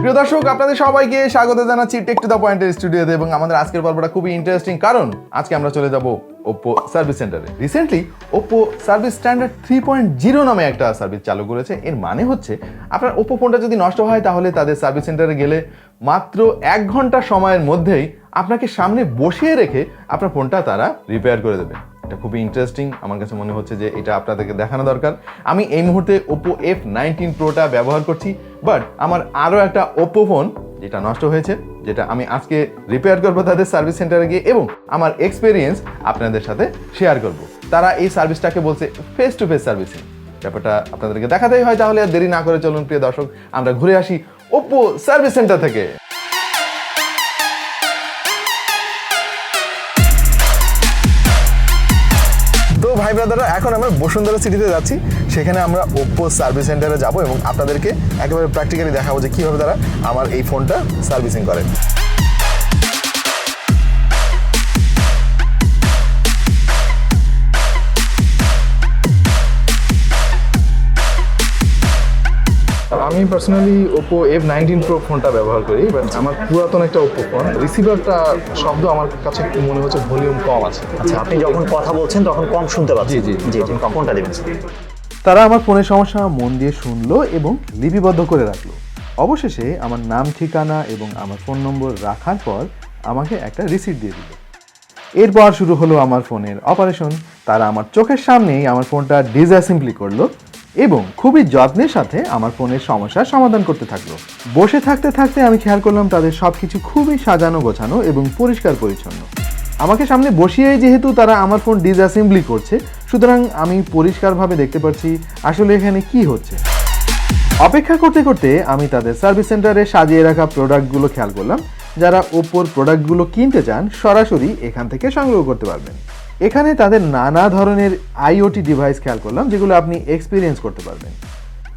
প্রিয় দর্শক, আপনাদের সবাইকে স্বাগত জানাচ্ছি টেক টু দ্য পয়েন্টের স্টুডিওতে। এবং আমাদের আজকের পর্বটা খুবই ইন্টারেস্টিং, কারণ আজকে আমরা চলে যাব ওপ্পো সার্ভিস সেন্টারে। রিসেন্টলি ওপ্পো সার্ভিস স্ট্যান্ডার্ড 3.0 নামে একটা সার্ভিস চালু করেছে। এর মানে হচ্ছে আপনার ওপ্পো ফোনটা যদি নষ্ট হয় তাহলে তাদের সার্ভিস সেন্টারে গেলে মাত্র 1 ঘন্টা সময়ের মধ্যেই আপনাকে সামনে বসিয়ে রেখে আপনার ফোনটা তারা রিপেয়ার করে দেবে। এটা খুবই ইন্টারেস্টিং, আমার কাছে মনে হচ্ছে যে এটা আপনাদেরকে দেখানো দরকার। আমি এই মুহূর্তে ওপ্পো F19 প্রোটা ব্যবহার করছি, বাট আমার আরও একটা ওপ্পো ফোন যেটা নষ্ট হয়েছে, যেটা আমি আজকে রিপেয়ার করবো তাদের সার্ভিস সেন্টারে গিয়ে, এবং আমার এক্সপিরিয়েন্স আপনাদের সাথে শেয়ার করব। তারা এই সার্ভিসটাকে বলছে ফেস টু ফেস সার্ভিসিং। ব্যাপারটা আপনাদেরকে দেখাতেই হয়, তাহলে আর দেরি না করে চলুন প্রিয় দর্শক, আমরা ঘুরে আসি ওপ্পো সার্ভিস সেন্টার থেকে। তো ভাই ব্রাদাররা, এখন আমরা বসুন্ধরা সিটিতে যাচ্ছি। সেখানে আমরা ওপ্পো সার্ভিস সেন্টারে যাব এবং আপনাদেরকে একেবারে প্র্যাকটিক্যালি দেখাবো যে কীভাবে তারা আমার এই ফোনটা সার্ভিসিং করে। আমি পার্সোনালি ওপ্পো F19 প্রো ফোনটা ব্যবহার করি, বাট আমার পুরাতন একটা ওপ্পো ফোন, রিসিভারটা শব্দ আমার কাছে মনে হচ্ছে ভলিউম কম আছে। আচ্ছা, আপনি যখন কথা বলছেন তখন কম শুনতে পাচ্ছেন? জি জি জি, কোনটা দেবেন? তারা আমার ফোনের সমস্যা মন দিয়ে শুনলো এবং লিপিবদ্ধ করে রাখলো। অবশেষে আমার নাম, ঠিকানা এবং আমার ফোন নম্বর রাখার পর আমাকে একটা রিসিট দিয়ে দিল। এরপর শুরু হলো আমার ফোনের অপারেশন। তারা আমার চোখের সামনেই আমার ফোনটা ডিসঅ্যাসেম্বলি করলো এবং খুবই যত্নের সাথে আমার ফোনের সমস্যার সমাধান করতে থাকলো। বসে থাকতে থাকতে আমি খেয়াল করলাম তাদের সব কিছু খুবই সাজানো গোছানো এবং পরিষ্কার পরিচ্ছন্ন। আমাকে সামনে বসিয়েই যেহেতু তারা আমার ফোন ডিসঅ্যাসেম্বলি করছে, সুতরাং আমি পরিষ্কারভাবে দেখতে পাচ্ছি আসলে এখানে কি হচ্ছে। অপেক্ষা করতে করতে আমি তাদের সার্ভিস সেন্টারে সাজিয়ে রাখা প্রোডাক্টগুলো খেয়াল করলাম। যারা ওপ্পোর প্রোডাক্টগুলো কিনতে চান সরাসরি এখান থেকে সংগ্রহ করতে পারবেন। এখানে তাদের নানা ধরনের আইওটি ডিভাইস খেয়াল করলাম, যেগুলো আপনি এক্সপিরিয়েন্স করতে পারবেন।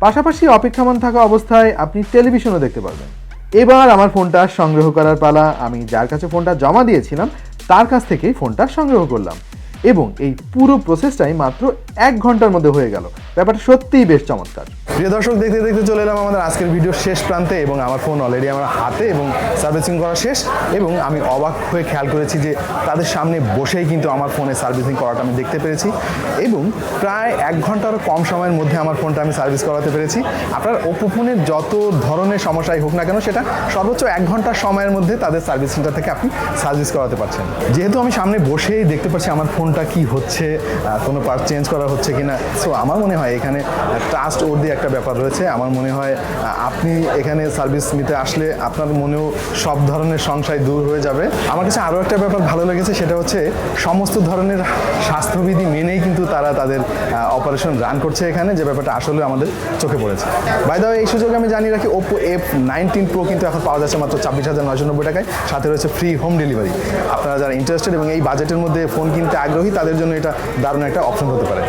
পাশাপাশি অপেক্ষমান থাকা অবস্থায় আপনি টেলিভিশনও দেখতে পারবেন। এবার আমার ফোনটা সংগ্রহ করার পালা। আমি যার কাছে ফোনটা জমা দিয়েছিলাম তার কাছ থেকেই ফোনটা সংগ্রহ করলাম, এবং এই পুরো প্রসেসটাই মাত্র 1 ঘন্টার মধ্যে হয়ে গেল। ব্যাপারটা সত্যিই বেশ চমৎকার। প্রিয় দর্শক, দেখতে দেখতে চলে এলাম আমাদের আজকের ভিডিওর শেষ প্রান্তে, এবং আমার ফোন অলরেডি আমার হাতে এবং সার্ভিসিং করা শেষ। এবং আমি অবাক হয়ে খেয়াল করেছি যে তাদের সামনে বসেই কিন্তু আমার ফোনে সার্ভিসিং করাটা আমি দেখতে পেরেছি, এবং প্রায় 1 ঘন্টারও কম সময়ের মধ্যে আমার ফোনটা আমি সার্ভিস করাতে পেরেছি। আপনার ওপ্পো ফোনের যত ধরনের সমস্যাই হোক না কেন, সেটা সর্বোচ্চ 1 ঘন্টার সময়ের মধ্যে তাদের সার্ভিস সেন্টার থেকে আপনি সার্ভিস করাতে পারছেন। যেহেতু আমি সামনে বসেই দেখতে পাচ্ছি আমার ফোনটা কি হচ্ছে, কোনো পার্ট চেঞ্জ করা হচ্ছে কিনা, সো আমার মনে হয় এখানে ট্রাস্ট ওর একটা ব্যাপার রয়েছে। আমার মনে হয় আপনি এখানে সার্ভিস নিতে আসলে আপনার মনেও সব ধরনের সংশয় দূর হয়ে যাবে। আমার কাছে আরও একটা ব্যাপার ভালো লেগেছে, সেটা হচ্ছে সমস্ত ধরনের স্বাস্থ্যবিধি মেনেই কিন্তু তারা তাদের অপারেশন রান করছে এখানে, যে ব্যাপারটা আসলে আমাদের চোখে পড়েছে। বাই দ্য ওয়ে, এই সুযোগে আমি জানিয়ে রাখি ওপ্পো F19 প্রো কিন্তু এখন পাওয়া যাচ্ছে মাত্র 24,990 টাকায়, সাথে রয়েছে ফ্রি হোম ডেলিভারি। আপনারা যারা ইন্টারেস্টেড এবং এই বাজেটের মধ্যে ফোন কিনতে আগ্রহী, তাদের জন্য এটা দারুণ একটা অপশন হতে পারে।